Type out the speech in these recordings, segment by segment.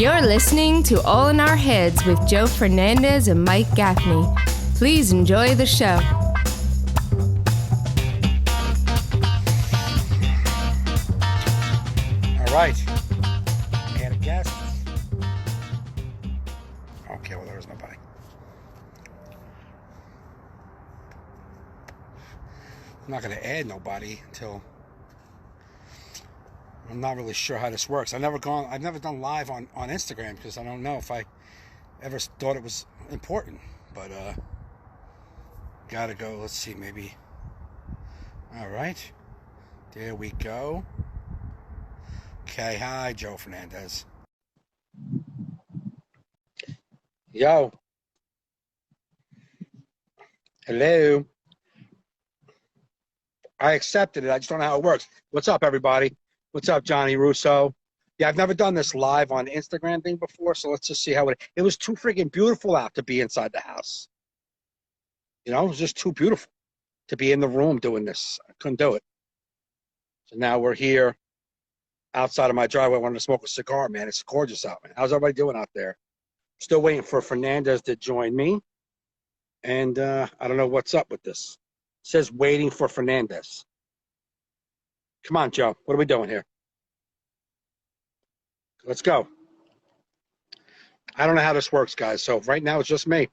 You're listening to All in Our Heads with Joe Fernandes and Mike Gaffney. Please enjoy the show. All right. Add a guest. Okay, well, there's nobody. I'm not going to add nobody until I'm not really sure how this works. I've never done live on Instagram because I don't know if I ever thought it was important. But gotta go. Let's see, maybe. All right, there we go. Okay, hi, Joe Fernandes. Yo. Hello. I accepted it. I just don't know how it works. What's up, everybody? What's up, Johnny Russo? Yeah, I've never done this live on Instagram thing before, so let's just see how it was too freaking beautiful out to be inside the house. You know, it was just too beautiful to be in the room doing this. I couldn't do it. So now we're here outside of my driveway. I wanted to smoke a cigar, man. It's gorgeous out, man. How's everybody doing out there? Still waiting for Fernandes to join me. And I don't know what's up with this. It says waiting for Fernandes. Come on, Joe. What are we doing here? Let's go. I don't know how this works, guys. So right now it's just me.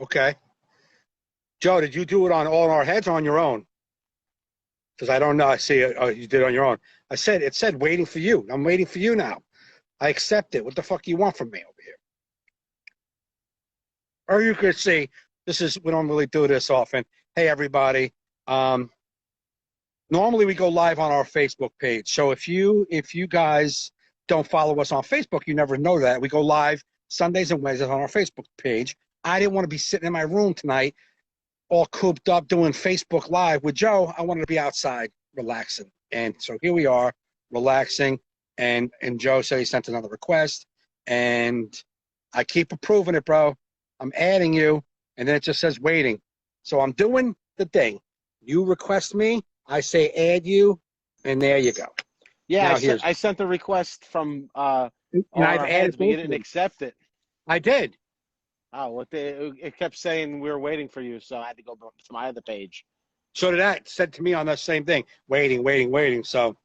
Okay. Joe, did you do it on All in Our Heads or on your own? Because I don't know. I see it. Oh, you did it on your own. It said waiting for you. I'm waiting for you now. I accept it. What the fuck do you want from me over here? Or you could see, we don't really do this often. Hey, everybody. Normally we go live on our Facebook page. So if you guys don't follow us on Facebook, you never know that. We go live Sundays and Wednesdays on our Facebook page. I didn't want to be sitting in my room tonight all cooped up doing Facebook Live with Joe. I wanted to be outside relaxing. And so here we are relaxing. And Joe said he sent another request. And I keep approving it, bro. I'm adding you. And then it just says waiting. So I'm doing the thing. You request me. I say add you. And there you go. Yeah, I sent the request from I've added, but you didn't accept it. I did. Oh, it kept saying we were waiting for you, so I had to go to my other page. So did that. It said to me on that same thing, waiting. So,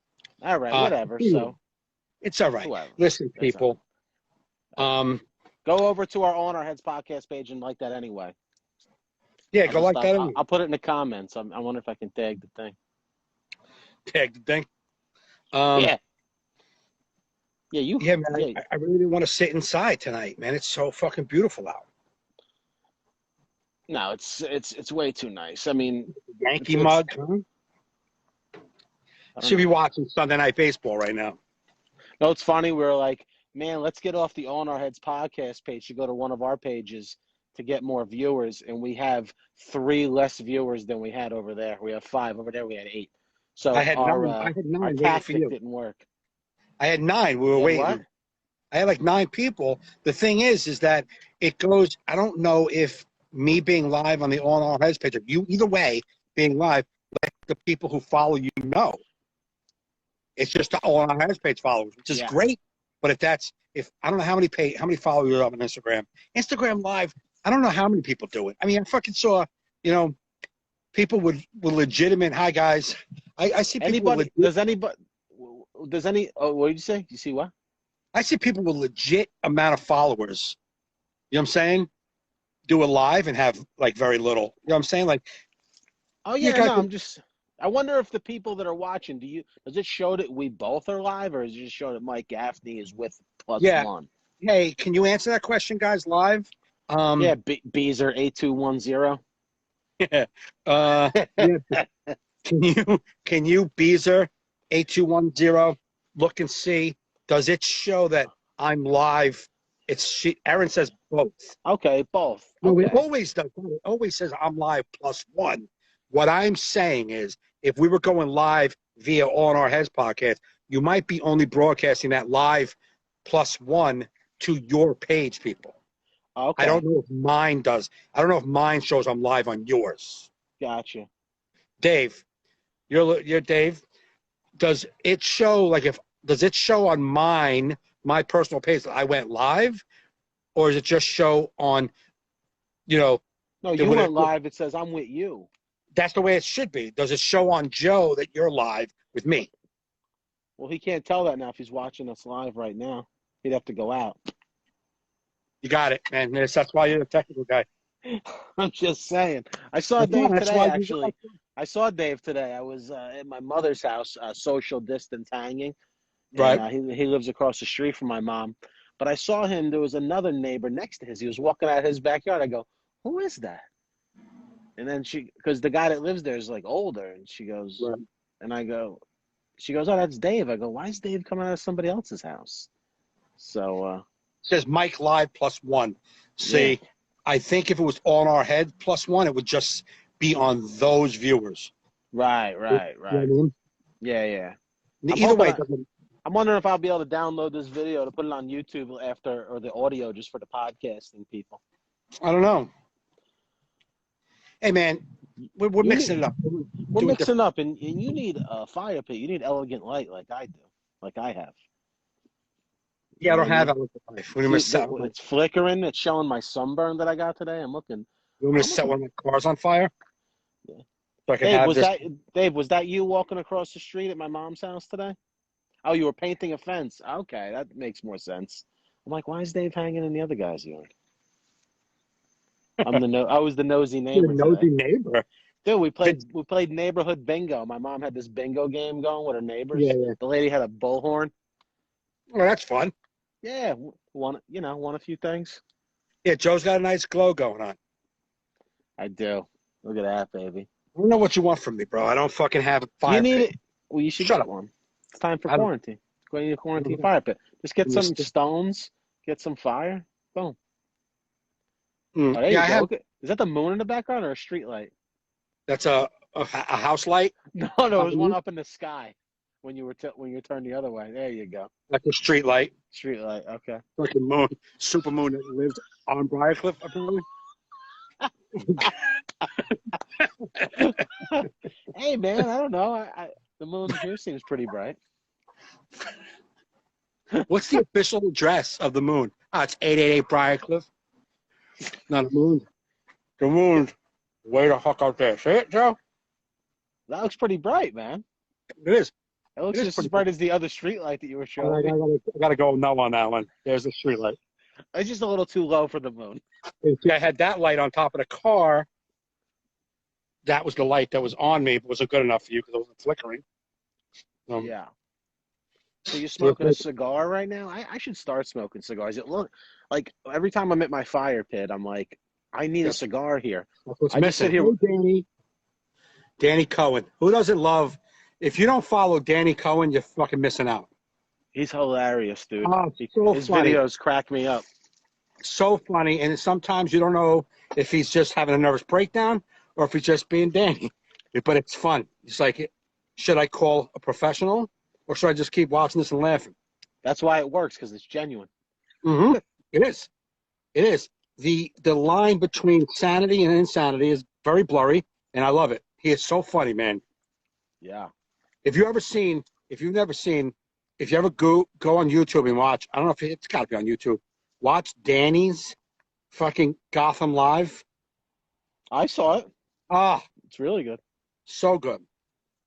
all right, whatever. So it's all right. Whatever. Listen, people. Go over to our All in Our Heads podcast page and like that anyway. Yeah, go like that. I'll put it in the comments. I wonder if I can tag the thing. Tag the thing. Yeah. Yeah, man. I really didn't want to sit inside tonight, man. It's so fucking beautiful out. No, it's way too nice. I mean, Yankee mug. Should be watching Sunday Night Baseball right now. No, it's funny. We're like, man, let's get off the All in Our Heads podcast page to go to one of our pages to get more viewers, and we have 3 less viewers than we had over there. We have 5 over there. We had 8. So I had 9 our tactic didn't work. I had 9. We were waiting. What? I had like 9 people. The thing is that it goes. I don't know if me being live on the All in Our Heads page, or you either way being live, like the people who follow you know. It's just the All in Our Heads page followers, which is great. But if I don't know how many followers you have on Instagram. Instagram Live, I don't know how many people do it. I mean, I fucking saw, people with legitimate. Hi guys, I see people. What did you say? You see what? I see people with legit amount of followers. You know what I'm saying? Do a live and have like very little. You know what I'm saying? Like, oh yeah, no, I wonder if the people that are watching, does it show that we both are live, or does it just show that Mike Gaffney is with +1? Hey, can you answer that question, guys, live? Yeah, Beezer 8210. Yeah. Can you Beezer 8210 look and see? Does it show that I'm live? Erin says both. Okay, both. No, okay. It always does. It always says I'm live +1. What I'm saying is, if we were going live via All in Our Heads podcast, you might be only broadcasting that live +1 to your page, people. Okay. I don't know if mine does. I don't know if mine shows I'm live on yours. Gotcha. Dave, you're Dave. does it show does it show on my personal page that I went live, or does it just show on, No, you would went live. It says I'm with you. that's the way it should be. Does it show on Joe that you're live with me? Well, he can't tell that now if he's watching us live right now. He'd have to go out. You got it, man. That's why you're the technical guy. I'm just saying. I saw Dave That's today, why actually. I saw Dave today. I was at my mother's house, social distance hanging. Right. And, he lives across the street from my mom. But I saw him. There was another neighbor next to his. He was walking out his backyard. I go, who is that? And then because the guy that lives there is like older. And she goes, Right. and I go, she goes, oh, that's Dave. I go, why is Dave coming out of somebody else's house? So. It says Mike Live +1. See, Yeah. I think if it was on our head +1, it would just be on those viewers. Right. You know what I mean? Yeah. Either way, I'm wondering if I'll be able to download this video to put it on YouTube after, or the audio just for the podcasting people. I don't know. Hey, man, we're mixing it up. We're mixing up, and you need a fire pit. You need elegant light like I do, like I have. Yeah, I don't have elegant life. We're gonna set. It's flickering. It's showing my sunburn that I got today. I'm looking. We're gonna set one of my cars on fire. Yeah. So I can have this. Dave, was that you walking across the street at my mom's house today? Oh, you were painting a fence. Okay, that makes more sense. I'm like, why is Dave hanging in the other guy's yard? I was the nosy neighbor. You're a nosy neighbor. Dude, we played neighborhood bingo. My mom had this bingo game going with her neighbors. Yeah. The lady had a bullhorn. Oh, that's fun. Yeah, won a few things. Yeah, Joe's got a nice glow going on. I do. Look at that, baby. I don't know what you want from me, bro. I don't fucking have a fire You need pit. it. Well, you should Shut get up. one. It's time for quarantine. Go to your quarantine fire pit. Just get some stones, get some fire. Boom. Oh, there you go. Is that the moon in the background or a street light? That's a house light. No, there's one up in the sky when you turned the other way. There you go. Like a street light. Street light. Okay. Fucking moon, super moon that lives on Briarcliff, apparently. Hey, man, I don't know. The moon here seems pretty bright. What's the official address of the moon? It's 888 Briarcliff. Not a moon. The moon. Way the fuck out there. See it, Joe? That looks pretty bright, man. It is. It looks just as bright as the other street light that you were showing me. I gotta go no on that one. There's the street light. It's just a little too low for the moon. See, I had that light on top of the car. That was the light that was on me. It wasn't good enough for you because it wasn't flickering. Yeah. So you're smoking a cigar right now? I should start smoking cigars. It look like every time I'm at my fire pit, I'm like, I need a cigar here. I just sit here. Danny Cohen. Who doesn't love? If you don't follow Danny Cohen, you're fucking missing out. He's hilarious, dude. His videos crack me up. So funny, and sometimes you don't know if he's just having a nervous breakdown or if he's just being Danny. But it's fun. It's like, should I call a professional or should I just keep watching this and laughing? That's why it works, because it's genuine. Mm-hmm. It is. It is. The line between sanity and insanity is very blurry, and I love it. He is so funny, man. Yeah. If you ever go on YouTube and watch, I don't know if it's got to be on YouTube, watch Danny's fucking Gotham Live. I saw it. It's really good. So good.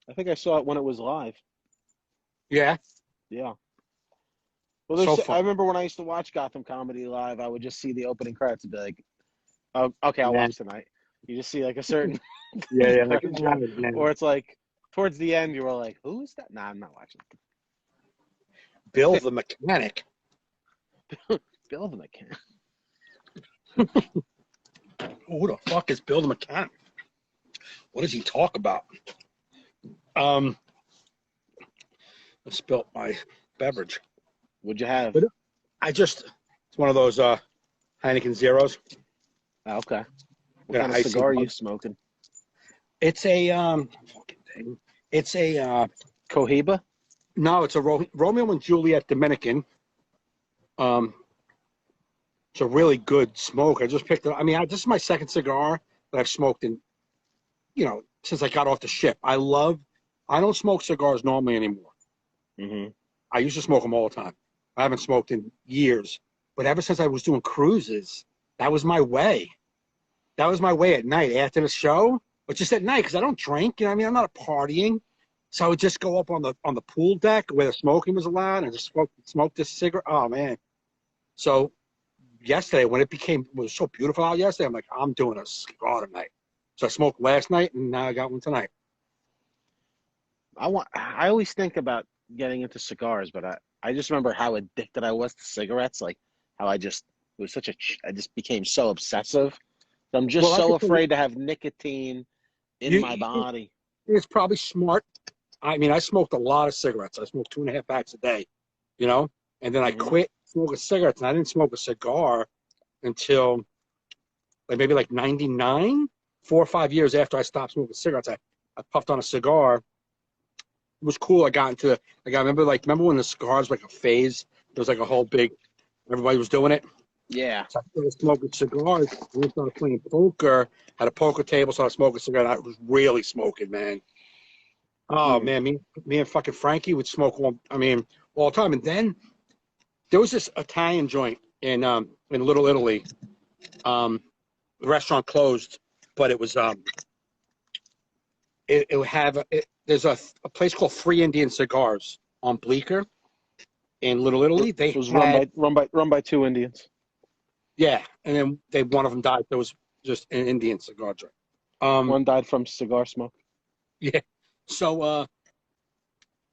I think I saw it when it was live. Yeah. Yeah. Well, I remember when I used to watch Gotham Comedy Live, I would just see the opening credits and be like, "Oh, okay, I'll watch tonight." You just see like a certain or it's like towards the end, you were like, "Who is that?" Nah, I'm not watching. Bill the Mechanic. Bill the Mechanic. Who the fuck is Bill the Mechanic? What does he talk about? I spilt my beverage. What'd you have? It's one of those Heineken Zeros. Oh, okay. What kind of cigar are you smoking? It's a fucking thing. It's a Cohiba? No, it's a Romeo and Juliet Dominican. It's a really good smoke. I just picked it. I mean, this is my second cigar that I've smoked in, since I got off the ship. I love I don't smoke cigars normally anymore. Mm-hmm. I used to smoke them all the time. I haven't smoked in years. But ever since I was doing cruises, that was my way. That was my way at night after the show, but just at night because I don't drink. You know what I mean? I'm not partying. So I would just go up on the pool deck where the smoking was allowed and just smoke this cigarette. Oh, man. So yesterday, when it was so beautiful out yesterday, I'm like, I'm doing a cigar tonight. So I smoked last night, and now I got one tonight. I always think about getting into cigars, but I just remember how addicted I was to cigarettes, like how I just became so obsessive. I'm just Well, so afraid to have nicotine in my body. it's probably smart. I mean, I smoked a lot of cigarettes. I smoked 2.5 packs a day, you know, and then I quit smoking cigarettes, and I didn't smoke a cigar until maybe like 99, 4 or 5 years after I stopped smoking cigarettes. I puffed on a cigar. It was cool. I remember when the cigars were like a phase. There was like a whole big, everybody was doing it. Yeah. So I started smoking cigars. We started playing poker. Had a poker table, so I smoked a cigar. I was really smoking, man. Oh man, me and fucking Frankie would smoke all the time. And then there was this Italian joint in Little Italy. The restaurant closed, but it was there's a place called Free Indian Cigars on Bleecker in Little Italy. It was run by two Indians. Yeah, and then one of them died. There was just an Indian cigar joint. One died from cigar smoke. Yeah. So what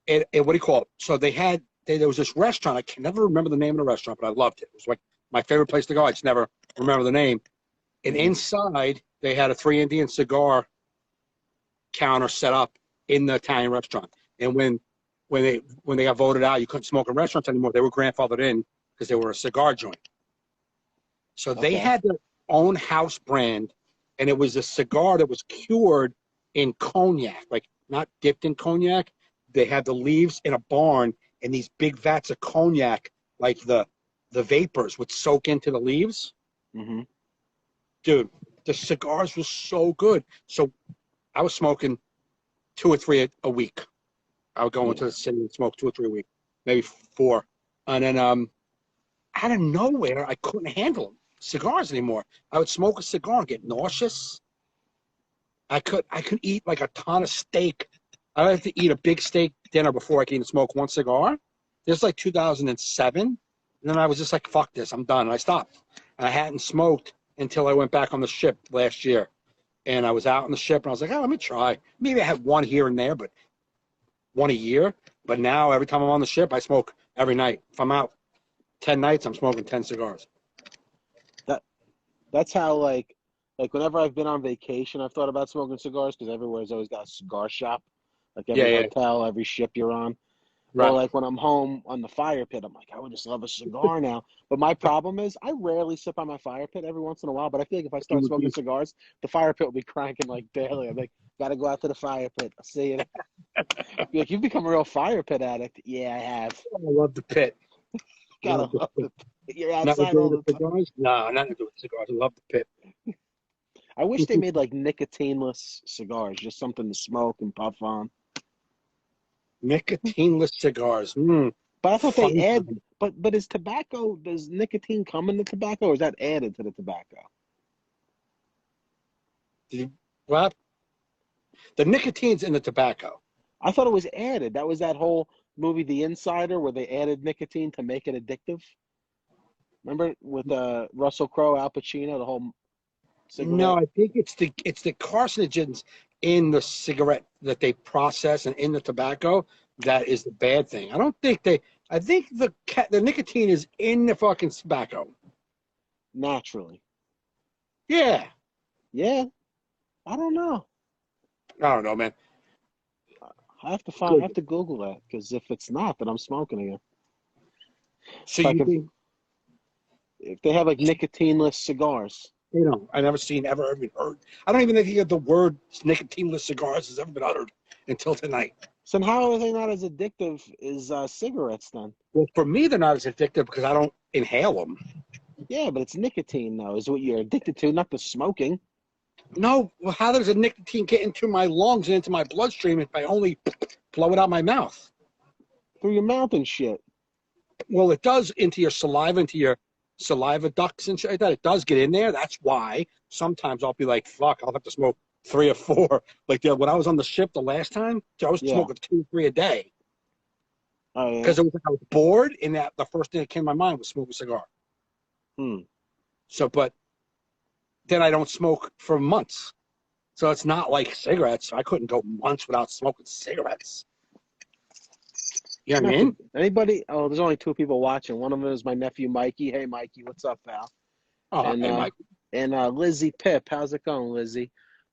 do you call it? So there was this restaurant. I can never remember the name of the restaurant, but I loved it. It was like my favorite place to go. I just never remember the name. And inside they had a Three Indian cigar counter set up in the Italian restaurant. And when they got voted out, you couldn't smoke in restaurants anymore. They were grandfathered in because they were a cigar joint. So they had their own house brand, and it was a cigar that was cured in cognac, like not dipped in cognac. They had the leaves in a barn, and these big vats of cognac, like the vapors would soak into the leaves. Mm-hmm. Dude, the cigars were so good. So I was smoking 2 or 3 a week. I would go into the city and smoke 2 or 3 a week, maybe 4. And then out of nowhere, I couldn't handle cigars anymore. I would smoke a cigar and get nauseous. I could eat like a ton of steak. I would have to eat a big steak dinner before I could even smoke one cigar. This was like 2007. And then I was just like, fuck this, I'm done. And I stopped. And I hadn't smoked until I went back on the ship last year. And I was out on the ship, and I was like, oh, let me try. Maybe I had one here and there, but one a year. But now every time I'm on the ship, I smoke every night. If I'm out 10 nights, I'm smoking 10 cigars. That's how, like whenever I've been on vacation, I've thought about smoking cigars because everywhere's always got a cigar shop. Like every hotel, every ship you're on. Right. Or like when I'm home on the fire pit, I'm like, I would just love a cigar now. But my problem is I rarely sip on my fire pit every once in a while. But I feel like if I start smoking cigars, the fire pit will be cranking like daily. I'm like, got to go out to the fire pit. I'll see you. Be like, you've become a real fire pit addict. Yeah, I have. I love the pit. Gotta love the pit. You're outside all the time. No, nothing to do with cigars. I love the pit. I wish they made like nicotineless cigars, just something to smoke and puff on. Nicotineless cigars. But I thought they add. But does nicotine come in the tobacco, or is that added to the tobacco? What? The nicotine's in the tobacco. I thought it was added. That was that whole movie, The Insider, where they added nicotine to make it addictive. Remember with Russell Crowe, Al Pacino, the whole cigarette? No, I think it's the carcinogens in the cigarette that they process and in the tobacco that is the bad thing. I think the nicotine is in the fucking tobacco. Naturally. Yeah. Yeah. I don't know. I don't know, man. I have to Google that, because if it's not, then I'm smoking again. So if they have like nicotineless cigars. You know, I never seen, ever even heard. I don't even think the word nicotineless cigars has ever been uttered until tonight. So how are they not as addictive as cigarettes then? Well, for me, they're not as addictive because I don't inhale them. Yeah, but it's nicotine, though, is what you're addicted to, not the smoking. No, well, how does the nicotine get into my lungs and into my bloodstream if I only blow it out my mouth? Through your mouth and shit. Well, it does into your saliva, into your saliva ducts and shit like that. It does get in there. That's why sometimes I'll be like, fuck, I'll have to smoke 3 or 4. Like when I was on the ship the last time, I was smoking 2 or 3 a day. Oh, yeah. Because I was bored, and that the first thing that came to my mind was smoke a cigar. So, but then I don't smoke for months. So it's not like cigarettes. I couldn't go months without smoking cigarettes. You know what I mean? Anybody? Oh, there's only 2 people watching. One of them is my nephew, Mikey. Hey, Mikey, what's up, pal? Oh, And, hey, Mike. And Lizzie Pip, how's it going, Lizzie?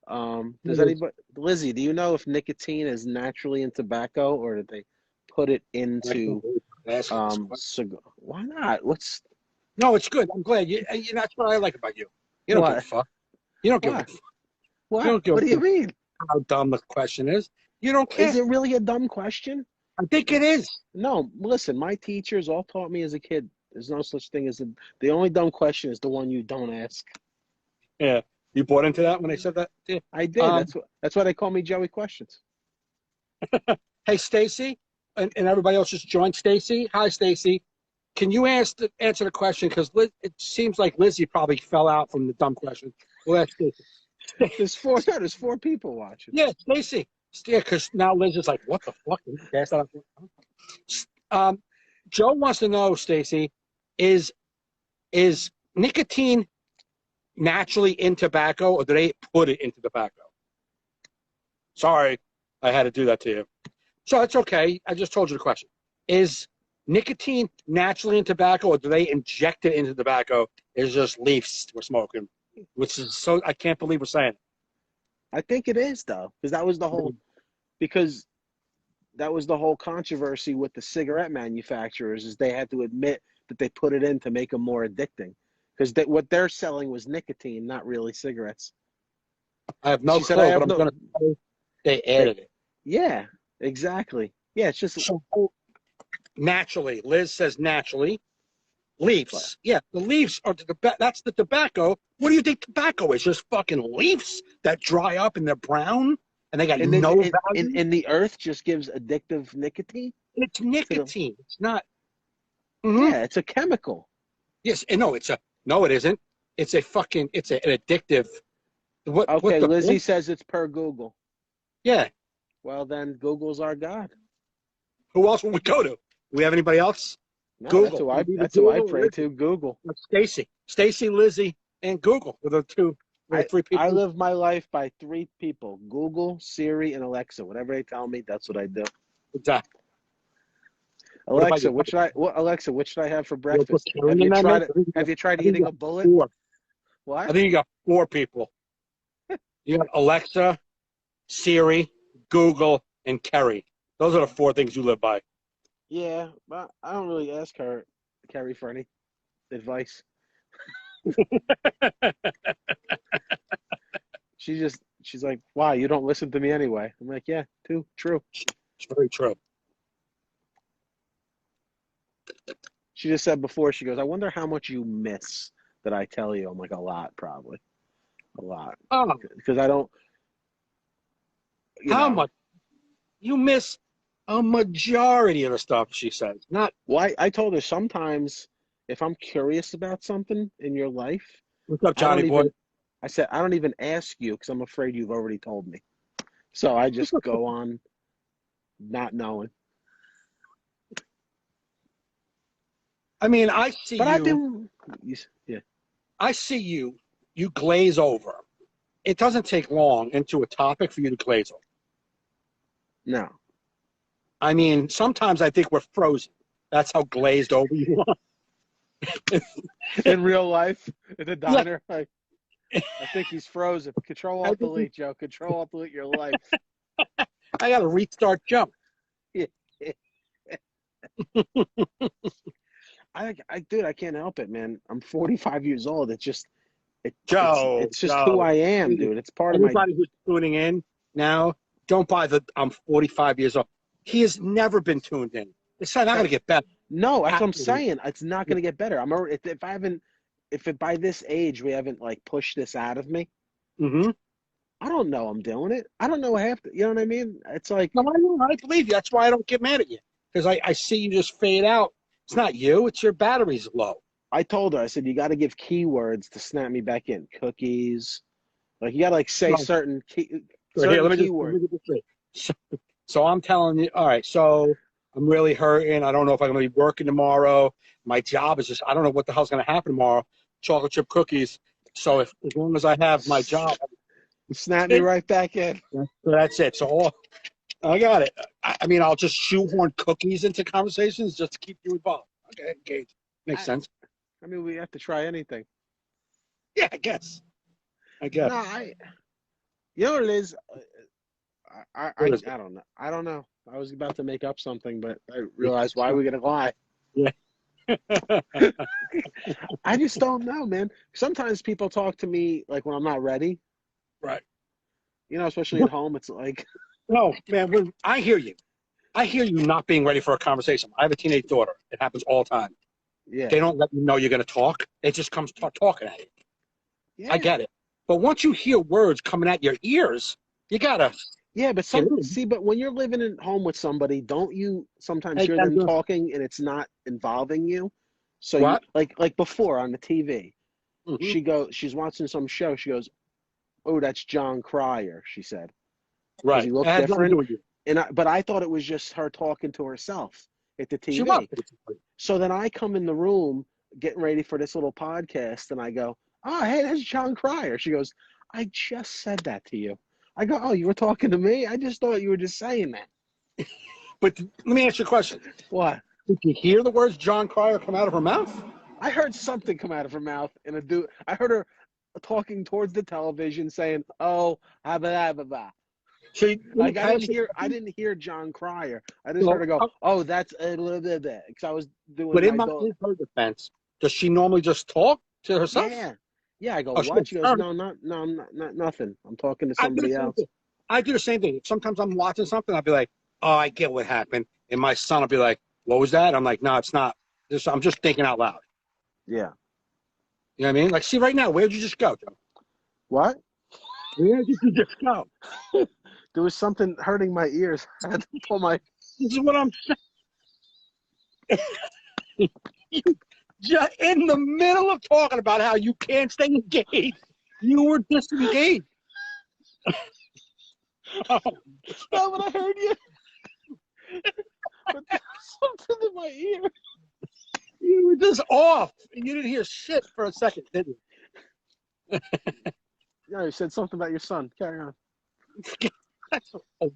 Does anybody, Lizzie, do you know if nicotine is naturally in tobacco, or did they put it into cigar? Why not? No, it's good. I'm glad. That's what I like about you. You don't give a fuck. You don't give a fuck. What? You don't give What do you mean? How dumb the question is. You don't care. Is it really a dumb question? I think it is. No, listen, my teachers all taught me as a kid, there's no such thing as the only dumb question is the one you don't ask. Yeah. You bought into that when they said that? Yeah. I did. That's why they call me Joey Questions. Hey, Stacy, and everybody else just joined. Stacy, hi, Stacy. Can you answer the question? Because it seems like Lizzie probably fell out from the dumb question. Well, that's Stacy. There's 4 people watching. Yeah, Stacy. Yeah, because now Liz is like, what the fuck? Joe wants to know, Stacy, is nicotine naturally in tobacco, or do they put it into tobacco? Sorry, I had to do that to you. So it's okay. I just told you the question. Is nicotine naturally in tobacco, or do they inject it into tobacco? It's just leaves we're smoking, which is so I can't believe we're saying it. I think it is, though, because that was the whole controversy with the cigarette manufacturers, is they had to admit that they put it in to make them more addicting, because what they're selling was nicotine, not really cigarettes. I have no clue, but I'm going to say they added it. Yeah, exactly. Yeah, it's just naturally. Liz says naturally. Leaves. Yeah, the leaves are that's the tobacco. What do you think tobacco is? Just fucking leaves that dry up and they're brown and they got no value? And the earth just gives addictive nicotine? It's nicotine. It's not. Yeah, it's a chemical. Yes, and no, it isn't. It's an addictive. Okay, Lizzie says it's per Google. Yeah. Well, then Google's our God. Who else would we go to? Do we have anybody else? No, Google. That's who I pray to. Google. Stacy, Lizzie, and Google were the 3 people. I live my life by 3 people: Google, Siri, and Alexa. Whatever they tell me, that's what I do. Exactly. Alexa, what should I have for breakfast? Have you tried eating a bullet? 4. What? I think you got 4 people. You got Alexa, Siri, Google, and Kerry. Those are the 4 things you live by. Yeah, but I don't really ask Kerry, for any advice. She's like, wow, you don't listen to me anyway. I'm like, yeah, true. It's very true. She just said before, she goes, I wonder how much you miss that I tell you. I'm like, a lot, probably. A lot. Oh. Because I don't. How much? You miss a majority of the stuff, she says. Not. Well, I told her sometimes if I'm curious about something in your life. What's up, Johnny boy? I said, I don't even ask you because I'm afraid you've already told me. So I just go on not knowing. I mean, I see but you. I do. Yeah. I see you. You glaze over. It doesn't take long into a topic for you to glaze over. No. I mean, sometimes I think we're frozen. That's how glazed over you are. In real life, in the diner, I think he's frozen. Control Alt Delete, Joe. Control Alt Delete your life. I got to restart jump. Dude, I can't help it, man. I'm 45 years old. It's just, it's just Joe, who I am, dude. It's part of my. Everybody who's tuning in now, don't buy the I'm 45 years old. He has never been tuned in. It's not going to get better. No, that's what I'm saying. It's not going to get better. If by this age we haven't like pushed this out of me, Mm-hmm. I don't know I'm doing it. I don't know half the, you know what I mean? It's like, No, I believe you. That's why I don't get mad at you. Because I see you just fade out. It's not you. It's your battery's low. I told her, I said, you got to give keywords to snap me back in. Cookies. Like, you got to, like, say No. certain Here, let keywords. me get this straight. So I'm telling you, all right, so I'm really hurting. I don't know if I'm going to be working tomorrow. My job is just, I don't know what the hell's going to happen tomorrow. Chocolate chip cookies. So as long as I have my job. Snap me right back in. So that's it. So I got it. I mean, I'll just shoehorn cookies into conversations just to keep you involved. Okay, engaged. Makes sense. I mean, we have to try anything. Yeah, I guess. No, you know what it is? I don't know. I don't know. I was about to make up something, but I realized why we gonna lie. Yeah. I just don't know, man. Sometimes people talk to me like when I'm not ready. Right. You know, especially at home, it's like. No, man, I hear you. I hear you not being ready for a conversation. I have a teenage daughter. It happens all the time. Yeah. They don't let you know you're going to talk. It just comes talking at you. Yeah. I get it. But once you hear words coming at your ears, you got to. Yeah, but but when you're living at home with somebody, don't you sometimes hear them talking and it's not involving you? So what? Like before on the TV, Mm-hmm. she's watching some show. She goes, "Oh, that's John Cryer," she said. Right. He looked different. But I thought it was just her talking to herself at the TV. She was. So then I come in the room getting ready for this little podcast and I go, "Oh, hey, that's John Cryer." She goes, "I just said that to you." I go, "Oh, you were talking to me? I just thought you were just saying that." But let me ask you a question. What? Did you hear the words John Cryer come out of her mouth? I heard something come out of her mouth I heard her talking towards the television saying, "Oh, blah, blah, blah, blah." See, Like I didn't hear John Cryer. I just heard her go, "Oh, that's a little bit there," because I was doing. But in her defense, does she normally just talk to herself? Yeah. I go, "What?" She goes, "No, not nothing. I'm talking to somebody else." I do the same thing. Sometimes I'm watching something, I'll be like, "Oh, I get what happened," and my son will be like, "What was that?" I'm like, "No, it's not. I'm just thinking out loud." Yeah. You know what I mean? Like, see, right now, where'd you just go, Joe? What? Where did you just go? There was something hurting my ears. I had to pull my. This is what I'm saying. Just in the middle of talking about how you can't stay engaged, you were disengaged. Oh. No, but I heard you. But there was something in my ear. You were just off, and you didn't hear shit for a second, did you? Yeah, you said something about your son. Carry on. That's a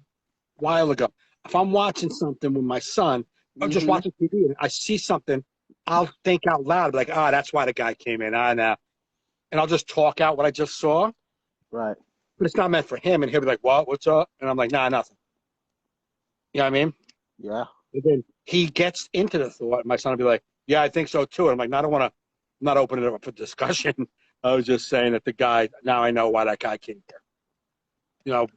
while ago. If I'm watching something with my son, I'm just watching TV, and I see something, I'll think out loud, like, that's why the guy came in. Now. And I'll just talk out what I just saw. Right. But it's not meant for him, and he'll be like, "What? What's up?" And I'm like, "Nah, nothing." You know what I mean? Yeah. And then he gets into the thought, and my son will be like, "Yeah, I think so too." And I'm like, "No, I don't want to. I'm not opening it up for discussion. I was just saying that the guy. Now I know why that guy came here. You know."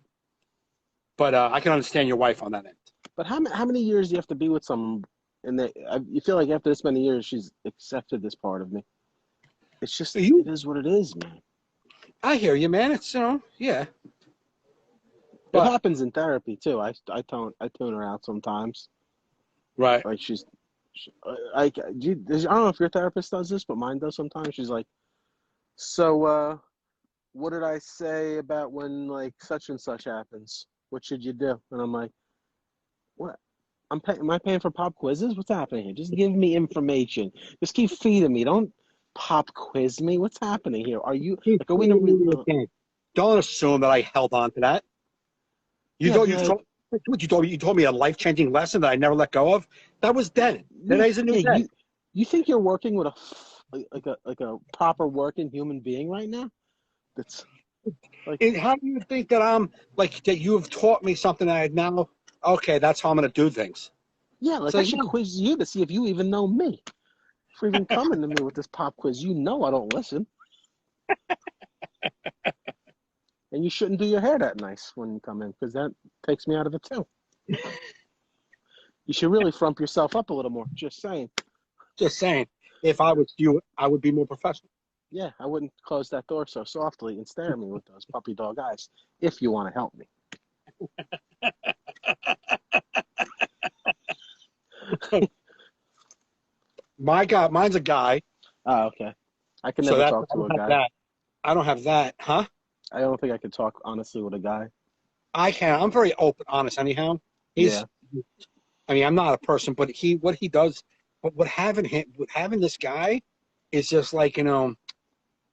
But I can understand your wife on that end. But how many years do you have to be with someone, and you feel like after this many years, she's accepted this part of me? It's just it is what it is, man. I hear you, man. It's yeah. It happens in therapy too. I tune her out sometimes. Right. Like I don't know if your therapist does this, but mine does sometimes. She's like, "So, what did I say about when like such and such happens? What should you do?" And I'm like, "What? Am I paying for pop quizzes? What's happening here? Just give me information. Just keep feeding me. Don't pop quiz me. What's happening here? Are you going to Don't assume that I held on to that. You told me a life-changing lesson that I never let go of. That was then. Today's a new day. You think you're working with a proper working human being right now? That's like. And how do you think that I'm like that? You have taught me something that I now. Okay, that's how I'm going to do things. Yeah, like I should quiz you to see if you even know me. For even coming to me with this pop quiz, I don't listen. And you shouldn't do your hair that nice when you come in, because that takes me out of it too. You should really frump yourself up a little more. Just saying. Just saying. If I was you, I would be more professional. Yeah, I wouldn't close that door so softly and stare at me with those puppy dog eyes if you want to help me. Mine's a guy, Oh, okay. I can so never that talk I to don't a have guy. that. I don't have that, huh? I don't think I could talk honestly with a guy. I can. I'm very open, honest. Anyhow, he's. Yeah. I mean, I'm not a person, but what he does, but what having this guy is just like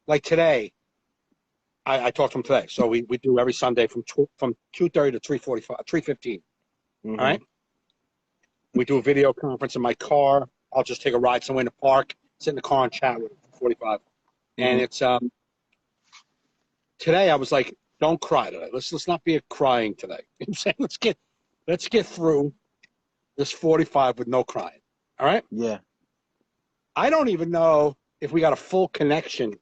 like today. I talked to him today, so we do every Sunday from 2:30 to 3:45, 3:15. All Mm-hmm. right. We do a video conference in my car. I'll just take a ride somewhere in the park, sit in the car and chat with him for 45. And Mm-hmm. it's today I was like, don't cry today. Let's not be crying today. You know what I'm saying? Let's get through this 45 with no crying. All right? Yeah. I don't even know if we got a full connection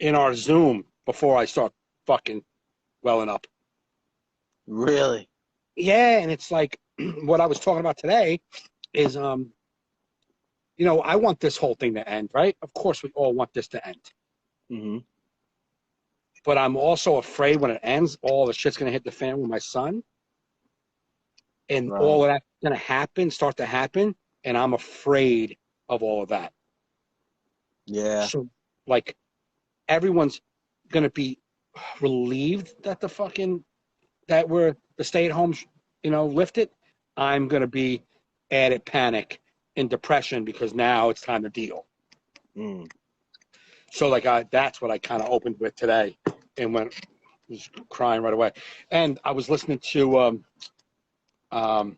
in our Zoom before I start fucking welling up. Really? Yeah, and it's like what I was talking about today is I want this whole thing to end, right? Of course we all want this to end. Mm-hmm. But I'm also afraid when it ends, all the shit's gonna hit the fan with my son. And Right. all of that's gonna start to happen, and I'm afraid of all of that. Yeah. So like everyone's gonna be relieved that we're the stay-at-homes, lifted. I'm gonna be added panic and depression because now it's time to deal. Mm. So that's what I kind of opened with today, and was crying right away. And I was listening to haven't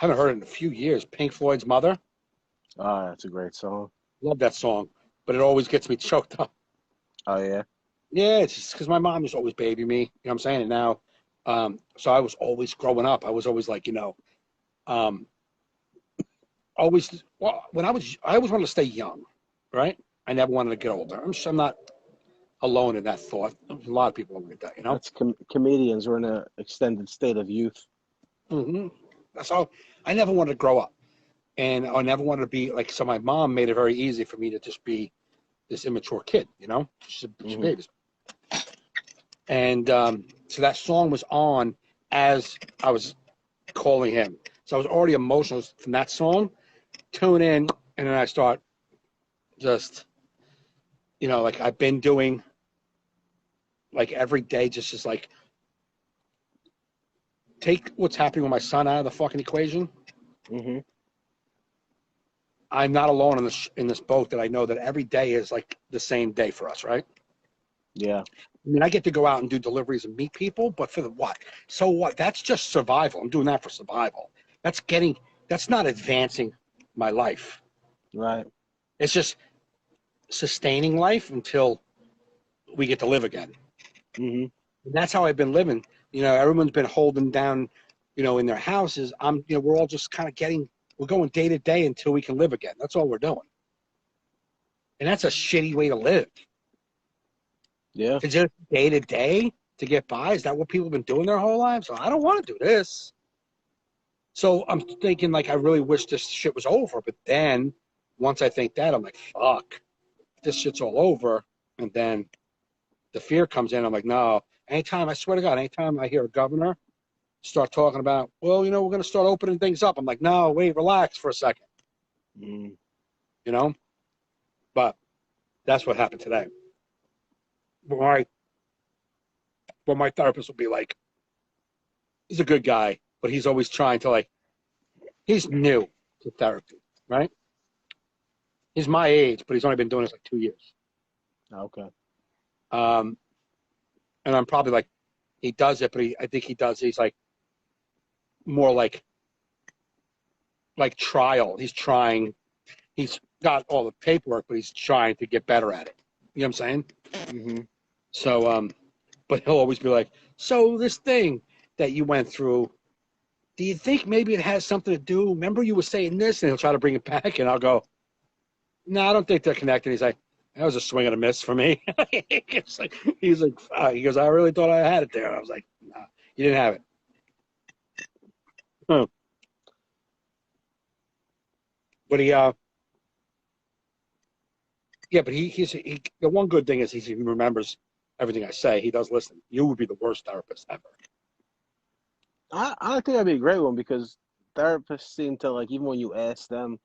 heard it in a few years. Pink Floyd's Mother. Oh, that's a great song. Love that song, but it always gets me choked up. Oh, yeah. Yeah, it's just because my mom used to always baby me. You know what I'm saying? And now, so I was always growing up. I was always like, um, always. Well, I always wanted to stay young, right? I never wanted to get older. I'm not alone in that thought. A lot of people are like that. That's comedians were in an extended state of youth. Mm-hmm. That's all. I never wanted to grow up, and I never wanted to be like. So my mom made it very easy for me to just be this immature kid. She Mm-hmm. babies. And so that song was on as I was calling him. So I was already emotional from that song. Tune in, and then I start just, like I've been doing, like every day, just like take what's happening with my son out of the fucking equation. Mm-hmm. I'm not alone in this boat. That I know that every day is like the same day for us, right? Yeah. I mean, I get to go out and do deliveries and meet people, but for the what? So what? That's just survival. I'm doing that for survival. That's not advancing my life. Right. It's just sustaining life until we get to live again. Mm-hmm. And that's how I've been living. Everyone's been holding down, in their houses. We're all just kind of we're going day to day until we can live again. That's all we're doing. And that's a shitty way to live. Yeah. To just day to day to get by. Is that what people have been doing their whole lives? So I don't want to do this. So I'm thinking like I really wish this shit was over. But then once I think that, I'm like, fuck, this shit's all over. And then the fear comes in. I'm like, no. I swear to God, anytime I hear a governor start talking about, well, we're going to start opening things up. I'm like, no, wait, relax for a second. Mm. But that's what happened today. But my therapist will be like, he's a good guy, but he's always trying to he's new to therapy, right? He's my age, but he's only been doing this like 2 years. Okay. And I'm probably like, he does it, but I think he's like more like trial. He's trying, he's got all the paperwork, but he's trying to get better at it. You know what I'm saying? Mm-hmm. So, but he'll always be like, so this thing that you went through, do you think maybe it has something to do? Remember you were saying this, and he'll try to bring it back, and I'll go, no, I don't think they're connected. He's like, that was a swing and a miss for me. He's like, he goes, I really thought I had it there. And I was like, nah, you didn't have it. Huh. But Yeah, but the one good thing is he remembers everything I say. He does listen. You would be the worst therapist ever. I think that'd be a great one because therapists seem to like even when you ask them,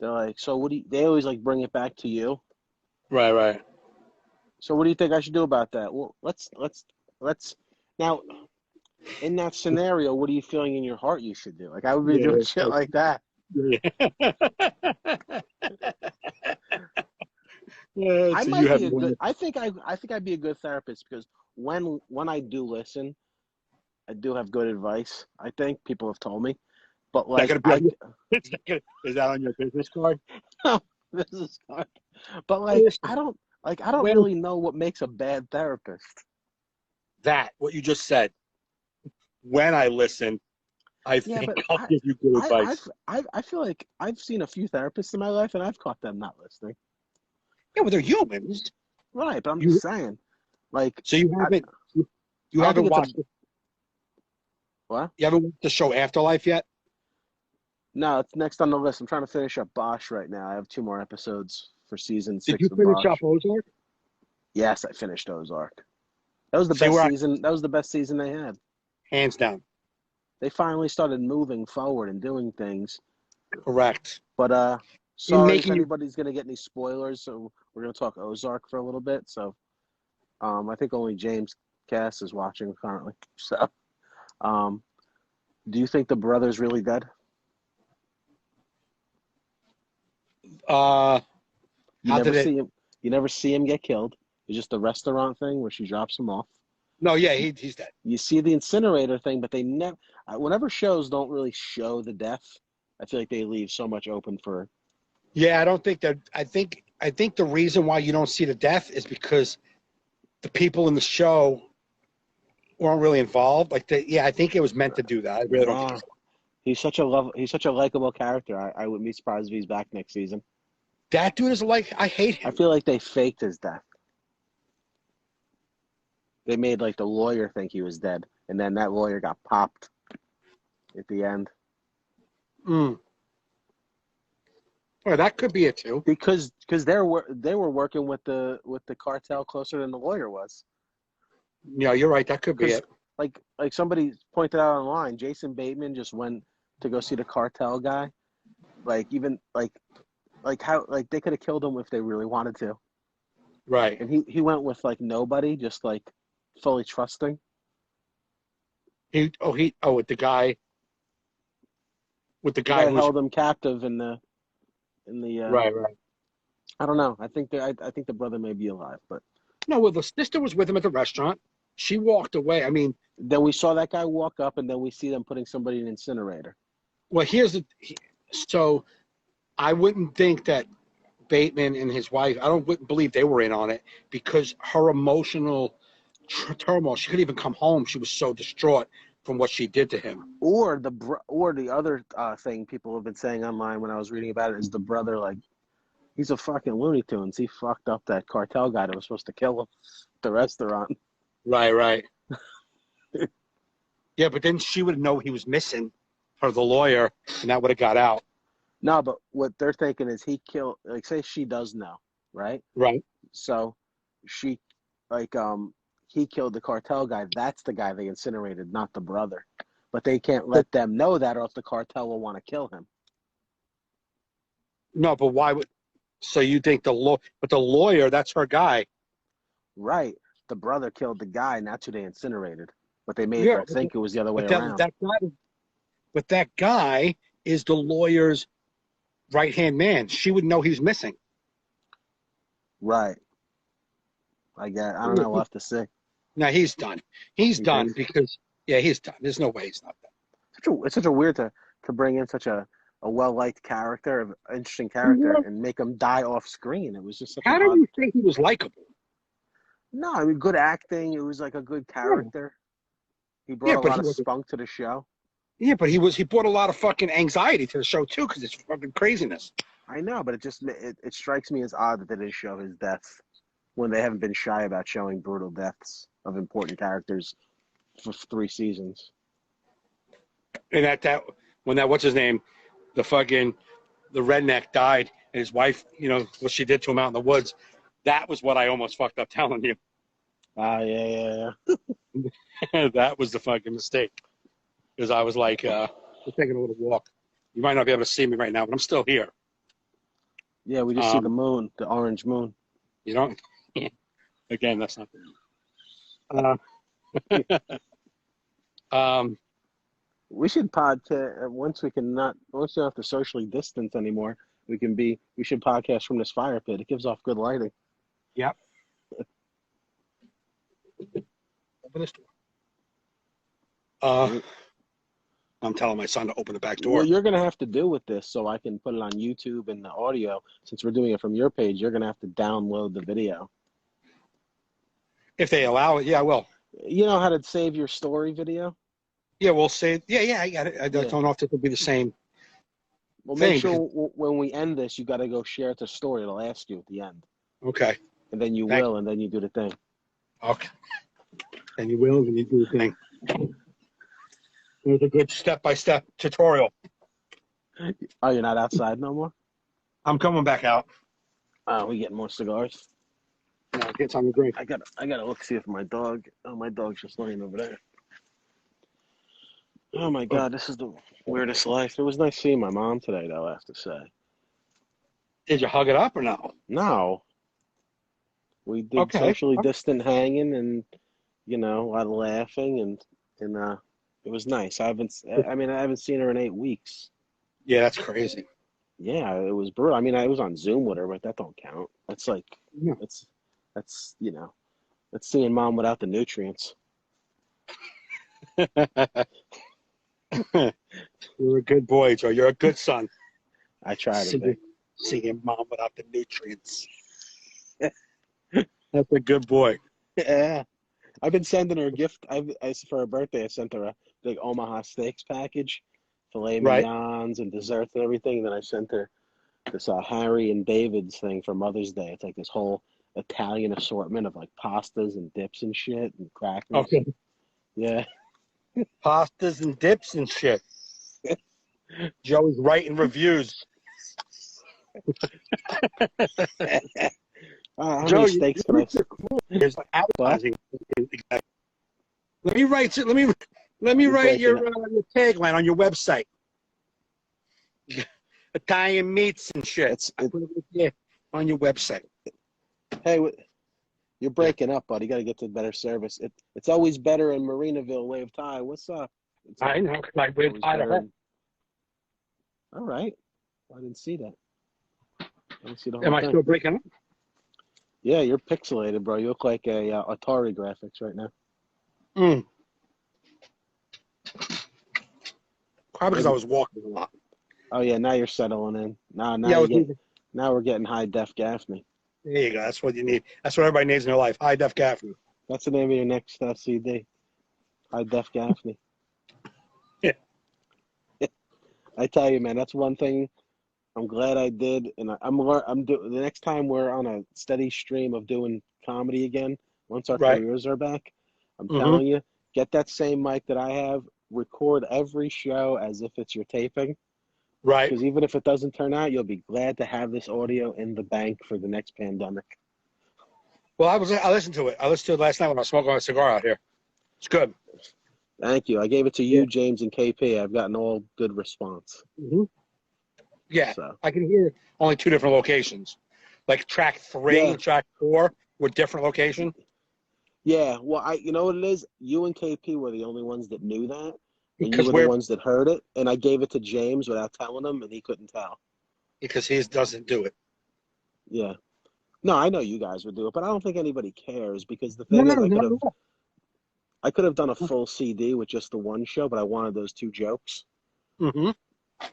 they're like, so what do you, they always like bring it back to you. Right, right. So what do you think I should do about that? Well, let's now in that scenario, what are you feeling in your heart you should do? Like I would be doing shit like that. Yeah. I So you might have be a good. I think I'd be a good therapist because when I do listen, I do have good advice. I think people have told me, but that like gonna be on is that on your business card? this is hard. But Listen, I don't when really know what makes a bad therapist. that what you just said. When I listen, I Yeah, think but I'll give you good advice. I feel like I've seen a few therapists in my life and I've caught them not listening. Yeah, well, they're humans. Right, but I'm You just saying, like so you I, haven't you I don't haven't think it's a watched what? you haven't watched the show Afterlife yet? No, it's next on the list. I'm trying to finish up Bosch right now. I have 2 more episodes for season Did 6 you of finish up Bosch. Ozark? Yes, I finished Ozark. That was the See best where I season. That was the best season they had. hands down. They finally started moving forward and doing things. Correct. But In sorry if making you anybody's gonna get any spoilers. So we're gonna talk Ozark for a little bit. So I think only James Cass is watching currently. So um, do you think the brother's really dead? uh You how never did it see him. You never see him get killed. It's just the restaurant thing where she drops him off. no, yeah, he's dead. You see the incinerator thing, but they never. Whenever shows don't really show the death, I feel like they leave so much open for. Yeah, I don't think that I think the reason why you don't see the death is because the people in the show weren't really involved. Yeah, I think it was meant to do that. I really don't think Nah, he's such a love. He's such a likable character. I wouldn't be surprised if he's back next season. that dude is like I hate I him. feel like they faked his death. They made like the lawyer think he was dead, and then that lawyer got popped at the end Mm. Well, that could be it too. because they were working with the cartel closer than the lawyer was. Yeah, you're right. That could be Because it. like somebody pointed out online, Jason Bateman just went to go see the cartel guy. Like even like how like they could have killed him if they really wanted to, Right. and he went with like nobody, just like fully trusting. With the The guy guy who was held him captive in the. right. I don't know. I think the brother may be alive, but No, well, the sister was with him at the restaurant. She walked away. I mean, then we saw that guy walk up, and then we see them putting somebody in an incinerator. well, so I wouldn't think that Bateman and his wife, wouldn't believe they were in on it because her emotional turmoil, she couldn't even come home. She was so distraught from what she did to him. Or the other thing people have been saying online when I was reading about it is the brother like he's a fucking Looney Tunes. He fucked up that cartel guy that was supposed to kill him at the restaurant. Right. Yeah, but then she would know he was missing, her, the lawyer, and that would have got out. No, but what they're thinking is he killed. Like, say she does know, right? Right. So she, like, he killed the cartel guy. That's the guy they incinerated, not the brother. But they can't let them know that, or else the cartel will want to kill him. No, but why would? So you think but the lawyer, that's her guy. Right. The brother killed the guy, and that's who they incinerated. But they made Yeah, her think it was the other way but around. that guy is the lawyer's right hand man. She would know he's missing. Right. I don't know. We'll have to see. Now he's done. He's You done think? because he's done. There's no way he's not done. It's such a weird to bring in such a well-liked character, an interesting character, and make him die off screen. It was just such How an do odd. you think he was likable? No, I mean, good acting. It was like a good character. He brought Yeah, a but lot he of wasn't. spunk to the show. Yeah, but he brought a lot of fucking anxiety to the show too because it's fucking craziness. I know, but it strikes me as odd that they didn't show his death when they haven't been shy about showing brutal deaths of important characters for 3 seasons. And that when that what's his name, the redneck died, his wife, what she did to him out in the woods. That was what I almost fucked up telling you. Yeah. That was the fucking mistake. Because I was like, we're taking a little walk. You might not be able to see me right now, but I'm still here. Yeah, we just see the moon, the orange moon. You don't? Again, that's not the we should podcast once we don't have to socially distance anymore. We should podcast from this fire pit. It gives off good lighting. Yep. Open this door. I'm telling my son to open the back door. What you're going to have to do with this so I can put it on YouTube and the audio, since we're doing it from your page, you're going to have to download the video. If they allow it, yeah, I will. You know how to save your story video? Yeah, we'll save. Yeah, I got it. I don't know if it will be the same. Well, make sure when we end this, you got to go share it to story. It'll ask you at the end. Okay. And then you will, and then you do the thing. Okay. And you will, and you do the thing. There's a good step-by-step tutorial. Oh, you're not outside no more? I'm coming back out. We getting more cigars? Yeah, get some to drink. I gotta look, see if my dog's just laying over there. Oh my God, this is the weirdest life. It was nice seeing my mom today, though, I have to say. Did you hug it up or no? No. We did socially distant hanging and, a lot of laughing and it was nice. I haven't seen her in 8 weeks. Yeah, that's crazy. Yeah, it was brutal. I mean, I was on Zoom with her, but that don't count. That's like, that's seeing mom without the nutrients. You're a good boy, Joe. You're a good son. I try to be. Seeing mom without the nutrients. That's a good boy. Yeah. I've been sending her a gift. For her birthday, I sent her a big Omaha Steaks package, filet mignons and desserts and everything. And then I sent her this Harry and David's thing for Mother's Day. It's like this whole Italian assortment of like pastas and dips and shit and crackers. Okay. Yeah. Pastas and dips and shit. Joe is writing reviews. How Joe, many steaks can I? There's like advertising. Let me write your tagline on your website. Italian meats and shit. On your website. Hey, you're breaking up, buddy. You got to get to better service. It's always better in Marinaville, Wave Thai. What's up? I know. Like Wave Thai. All right. I didn't see that. Am I still breaking up? Yeah, you're pixelated, bro. You look like a Atari graphics right now. Probably because I was walking a lot. Oh yeah, now you're settling in. Now we're getting high def Gaffney. There you go. That's what you need. That's what everybody needs in their life. High def Gaffney. That's the name of your next CD. High def Gaffney. Yeah. I tell you, man, that's one thing I'm glad I did, and the next time we're on a steady stream of doing comedy again, once our careers are back, I'm telling you, get that same mic that I have, record every show as if it's your taping. Right. Because even if it doesn't turn out, you'll be glad to have this audio in the bank for the next pandemic. Well, I listened to it. I listened to it last night when I was smoking a cigar out here. It's good. Thank you. I gave it to you, James, and KP. I've gotten all good response. Yeah, so. I can hear only 2 different locations. Like track 3 and track 4 were different locations. Yeah, well, you know what it is? You and KP were the only ones that knew that. And you were the ones that heard it. And I gave it to James without telling him, and he couldn't tell. Because he doesn't do it. Yeah. No, I know you guys would do it, but I don't think anybody cares because the thing is I could have done a full CD with just the one show, but I wanted those 2 jokes.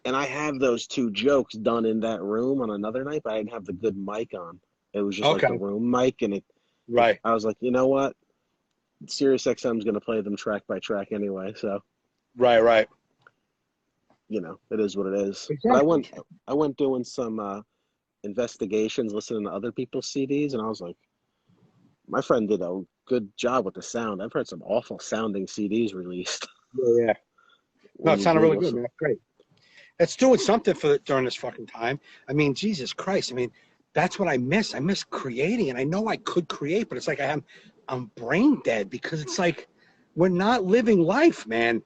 And I have those 2 jokes done in that room on another night, but I didn't have the good mic on. It was just like the room mic, and I was like, you know what? Sirius XM is going to play them track by track anyway, so. Right. It is what it is. Exactly. But I went doing some investigations, listening to other people's CDs, and I was like, my friend did a good job with the sound. I've heard some awful sounding CDs released. Yeah. No, it sounded really good, man. That's great. It's doing something during this fucking time. I mean, Jesus Christ. I mean, that's what I miss. I miss creating, and I know I could create, but it's like I'm brain dead because it's like we're not living life, man.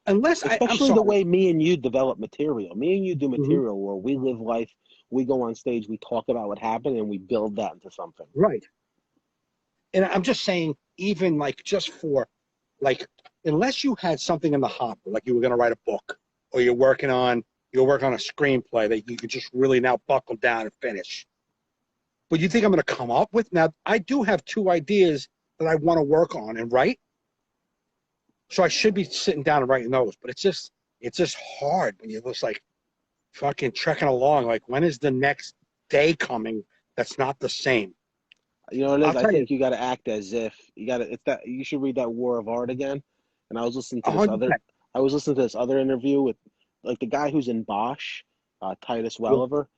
Unless I'm Especially the sorry. way me and you develop material. Me and you do Hmm. material where we live life, we go on stage, we talk about what happened, and we build that into something. Right. And I'm just saying, even like just for like, unless you had something in the hopper, like you were going to write a book or you're working on a screenplay that you could just really now buckle down and finish. But you think I'm going to come up with? Now, I do have 2 ideas that I want to work on and write. So I should be sitting down and writing those. But it's just hard when you're just like fucking trekking along. Like, when is the next day coming that's not the same? You know what it I'll is? I tell you, think you got to act as if it's that you should read that War of Art again. And I was listening to 100%. this other interview with like the guy who's in Bosch, Titus Yeah. Welliver.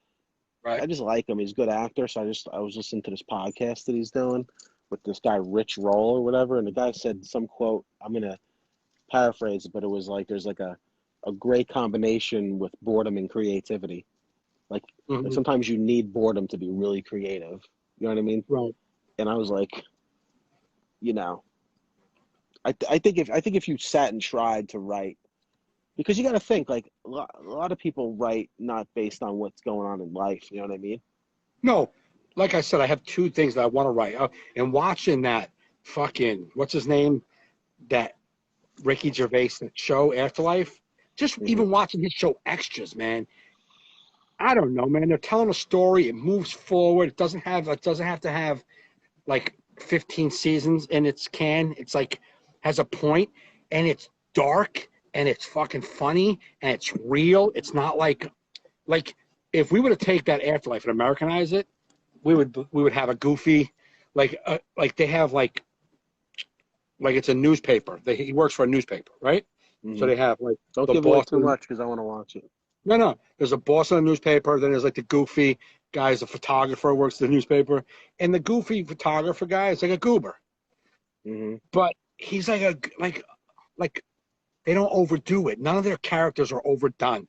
Right. I just like him. He's a good actor. So I was listening to this podcast that he's doing with this guy, Rich Roll or whatever. And the guy said some quote, I'm going to paraphrase it, but it was like, there's like a great combination with boredom and creativity. Like Mm-hmm. sometimes you need boredom to be really creative. You know what I mean? Right. And I was like, you know, I think if you sat and tried to write, because you got to think like a lot of people write not based on what's going on in life. You know what I mean? No, like I said, I have 2 things that I want to write. And watching that fucking, what's his name? That Ricky Gervais show, Afterlife. Just Mm-hmm. even watching his show Extras, man. I don't know, man. They're telling a story. It moves forward. It doesn't have to have like 15 seasons in its can. It's like has a point, and it's dark, and it's fucking funny, and it's real. It's not like if we were to take that Afterlife and Americanize it, we would have a goofy like they have like it's a newspaper. He works for a newspaper, right? So Mm-hmm. they have like Don't the give away too Boston. much because I want to watch it. No. There's a boss on the newspaper. Then there's like the goofy guy, is a photographer, who works at the newspaper, and the goofy photographer guy is like a goober, Mm-hmm. but he's like like they don't overdo it. None of their characters are overdone.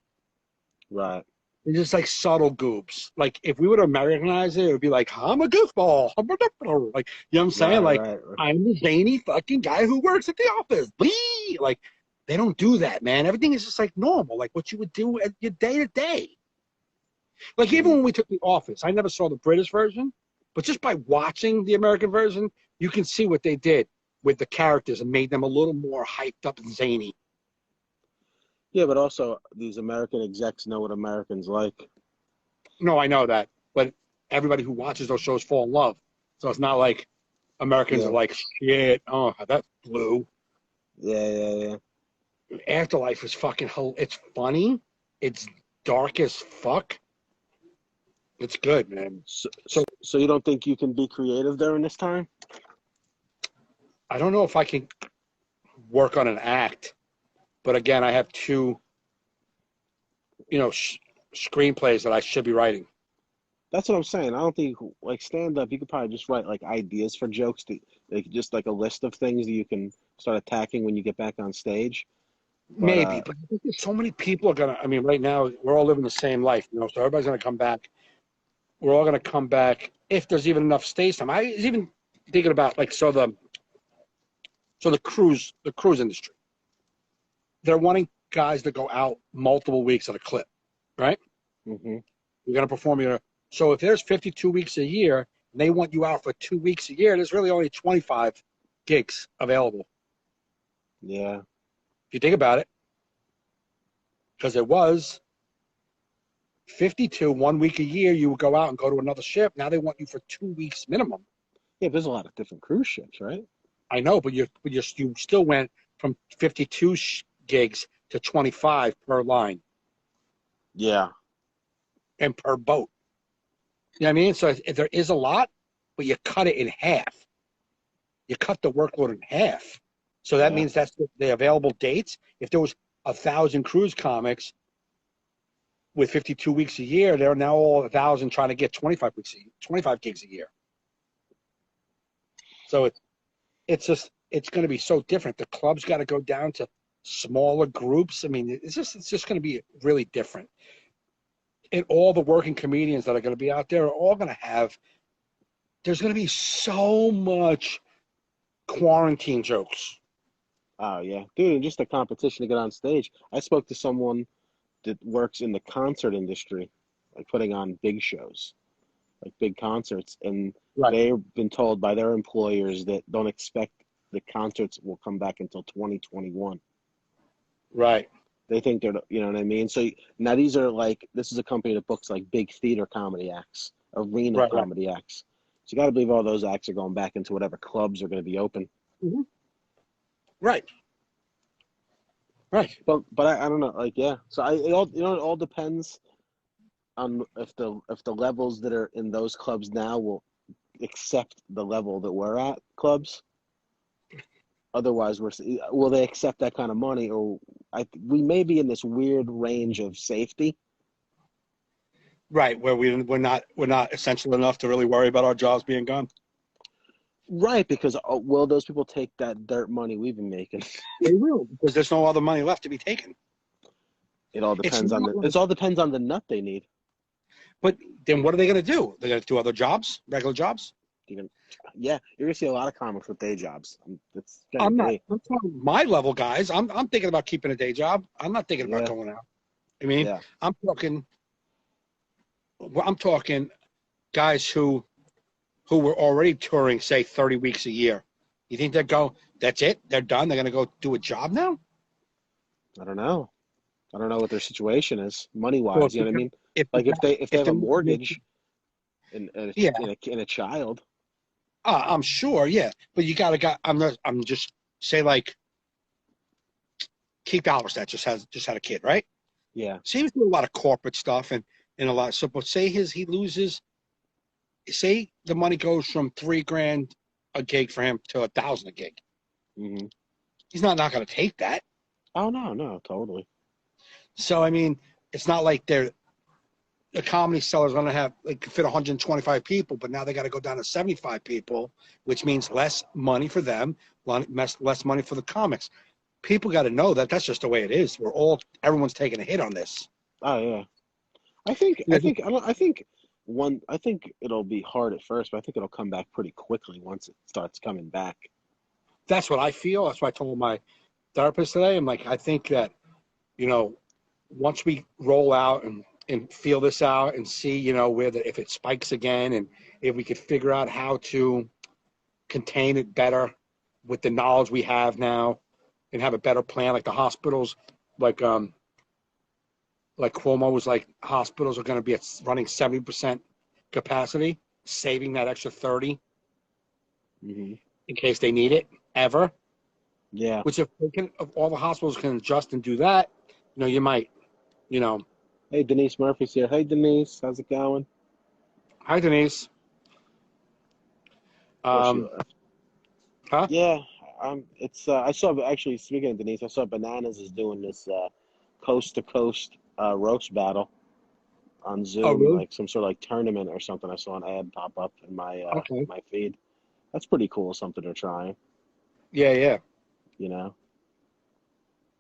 Right. They're just like subtle goobs. Like if we would Americanize it, it would be like I'm a goofball. Like you know what I'm saying? Like Right. I'm the zany fucking guy who works at the office. Blee! Like they don't do that, man. Everything is just like normal, like what you would do at your day to day. Like even when we took The Office, I never saw the British version, but just by watching the American version, you can see what they did with the characters and made them a little more hyped up and zany. Yeah, but also these American execs know what Americans like. No, I know that, but everybody who watches those shows fall in love. So it's not like Americans are like, shit, oh, that's blue. Yeah. Afterlife is fucking, it's funny. It's dark as fuck. It's good, man. So you don't think you can be creative during this time? I don't know if I can work on an act, but again, I have 2, screenplays that I should be writing. That's what I'm saying. I don't think like stand up. You could probably just write like ideas for jokes like just like a list of things that you can start attacking when you get back on stage. Maybe, but I think there's so many people are gonna. I mean, right now we're all living the same life, so everybody's gonna come back. We're all gonna come back if there's even enough stage time. I was even thinking about like the cruise industry. They're wanting guys to go out multiple weeks at a clip, right? Mm-hmm. You're gonna perform your. So if there's 52 weeks a year, and they want you out for 2 weeks a year, there's really only 25 gigs available. Yeah. If you think about it, because it was 52, 1 week a year, you would go out and go to another ship. Now they want you for 2 weeks minimum. Yeah, there's a lot of different cruise ships, right? I know, but you still went from 52 gigs to 25 per line. Yeah. And per boat. You know what I mean? So there is a lot, but you cut it in half. You cut the workload in half. So that means that's the available dates. If there was 1,000 cruise comics with 52 weeks a year, they're now all 1,000 trying to get 25 gigs a year. So it's going to be so different. The club's got to go down to smaller groups. I mean, it's just going to be really different. And all the working comedians that are going to be out there are all going to have. There's going to be so much quarantine jokes. Oh yeah, dude, and just the competition to get on stage. I spoke to someone that works in the concert industry, like putting on big shows, like big concerts, and Right. they've been told by their employers that don't expect the concerts will come back until 2021. Right. They think they're, you know what I mean? So now these are like, this is a company that books like big theater comedy acts, arena Right. comedy acts. So you got to believe all those acts are going back into whatever clubs are going to be open. Mm-hmm. Right. Right. But I don't know, like, yeah. So it all depends on if the levels that are in those clubs now will accept the level that we're at clubs. Otherwise, will they accept that kind of money, or we may be in this weird range of safety. Right. Where we're not essential enough to really worry about our jobs being gone. Right, because will those people take that dirt money we've been making? They will, because there's no other money left to be taken. It all depends on it all depends on the nut they need. But then what are they going to do? They're going to do other jobs, regular jobs? You're gonna see a lot of comics with day jobs. I'm talking my level guys. I'm thinking about keeping a day job. I'm not thinking about going out. I mean, yeah. I'm talking guys who were already touring, say, 30 weeks a year. You think that's it? They're done? They're going to go do a job now? I don't know what their situation is money-wise. Well, you know what I mean? If they have a mortgage and a child. I'm sure, yeah. But you I'm just say like Keith Alberstadt just had a kid, right? Yeah. So he was doing a lot of corporate stuff and a lot. So, but say he loses. Say the money goes from $3,000 a gig for him to $1,000 a gig. Mm-hmm. He's not going to take that. Oh no, totally. So I mean, it's not like the comedy cellar's going to have fit 125 people, but now they got to go down to 75 people, which means less money for them, less money for the comics. People got to know that that's just the way it is. Everyone's taking a hit on this. Oh yeah. I think it'll be hard at first, but I think it'll come back pretty quickly once it starts coming back. That's what I feel. That's what I told my therapist today. I'm like, I think that, once we roll out and feel this out and see, if it spikes again, and if we could figure out how to contain it better with the knowledge we have now and have a better plan, like the hospitals, like Cuomo was like, hospitals are going to be running 70% capacity, saving that extra 30 mm-hmm. in case they need it ever. Yeah. Which if all the hospitals can adjust and do that, you might, Hey, Denise Murphy's here. Hey, Denise, how's it going? Hi, Denise. Huh? Yeah. I saw, actually, speaking of Denise, I saw Bananas is doing this coast to coast roast battle on Zoom, oh, really? like some sort of like tournament or something. I saw an ad pop up in my my feed. That's pretty cool. Something they're trying. Yeah.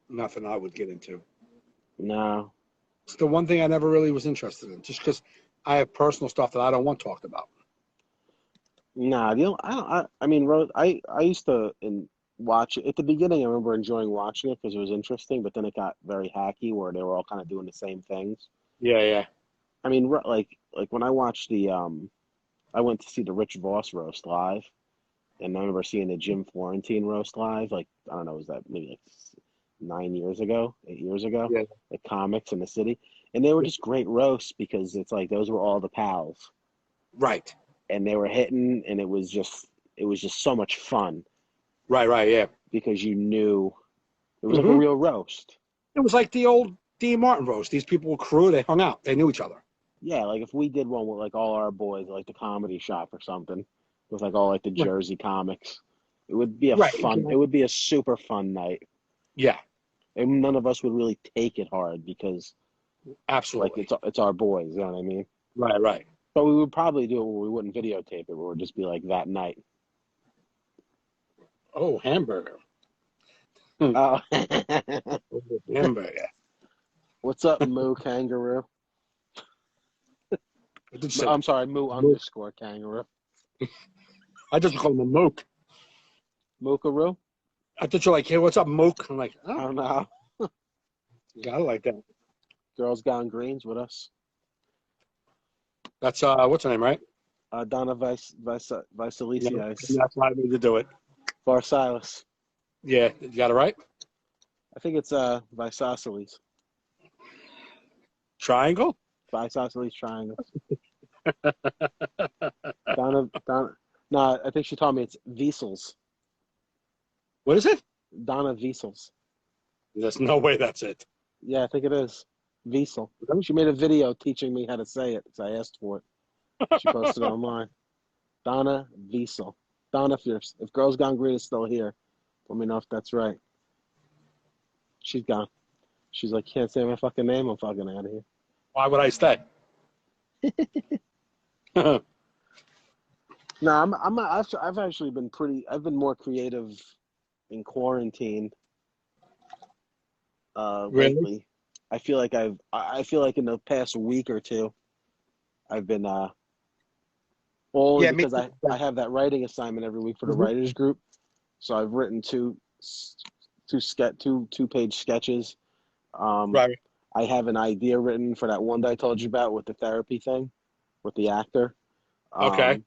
Nothing I would get into. No. It's the one thing I never really was interested in, just because I have personal stuff that I don't want talked about. Nah, I mean, I used to watch it at the beginning. I remember enjoying watching it because it was interesting, but then it got very hacky where they were all kind of doing the same things. Yeah. I mean, like when I watched I went to see the Rich Voss roast live, and I remember seeing the Jim Florentine roast live. Like, I don't know, was that maybe like 8 years ago? Yeah. Like comics in the city, and they were just great roasts because it's like those were all the pals, Right. and they were hitting, and it was just so much fun. Right, yeah. Because you knew it was like a real roast. It was like the old Dean Martin roast. These people were crew. They hung out. They knew each other. Yeah, like if we did one with like all our boys, like the Comedy Shop or something, with like all like the Jersey comics, it would be it would be a super fun night. Yeah. And none of us would really take it hard because absolutely, like it's our boys, you know what I mean? Right. But we would probably do it where we wouldn't videotape it, where it would just be like that night. Oh, hamburger. Oh. Hamburger. What's up, Moo Kangaroo? I did say I'm sorry, Moo Mook. _ Kangaroo. I just call him a mook. Mookaroo? I thought you're like, hey, what's up, mook? I'm like, I oh, don't know. I like that. Girls Gone Greens with us. That's what's her name, right? Donna No, Visaliciis. that's why I need to do it. Varsilis. Yeah, you got it right. I think it's Visosceles. Triangle. Visosceles triangles. Donna. No, I think she told me it's Wiesels. What is it? Donna Wiesels. There's no way that's it. Yeah, I think it is. Wiesel. She made a video teaching me how to say it, so I asked for it. She posted it online. Donna Wiesel. Donna, if Girls Gone Green is still here, let me know if that's right. She's gone. She's like, can't say my fucking name. I'm fucking out of here. Why would I stay? No, I've actually been I've been more creative in quarantine Really? lately. I feel like in the past week or two, I've been only Yeah, me because too. I have that writing assignment every week for the Mhm. writers group. So I've written two page sketches. Right. I have an idea written for that one that I told you about with the therapy thing, with the actor. Okay.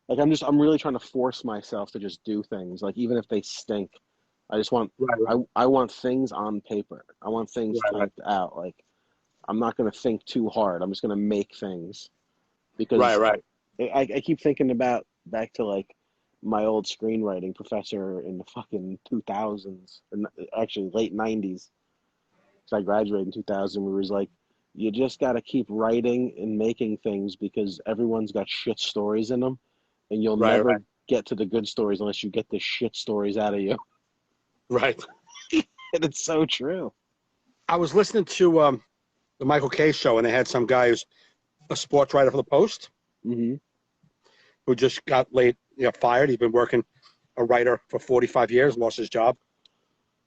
Like I'm really trying to force myself to just do things, like even if they stink. I just want Right. I want things on paper. I want things Right. typed out. Like I'm not gonna think too hard. I'm just gonna make things Right. because Right. I keep thinking about back to like my old screenwriting professor in the fucking 2000s, and actually late 90s. So I graduated in 2000. We was like, you just got to keep writing and making things because everyone's got shit stories in them, and you'll Right. never get to the good stories unless you get the shit stories out of you. Right. And it's so true. I was listening to the Michael K show, and they had some guy who's a sports writer for the Post Mm-hmm. who just got fired. He's been working a writer for 45 years, lost his job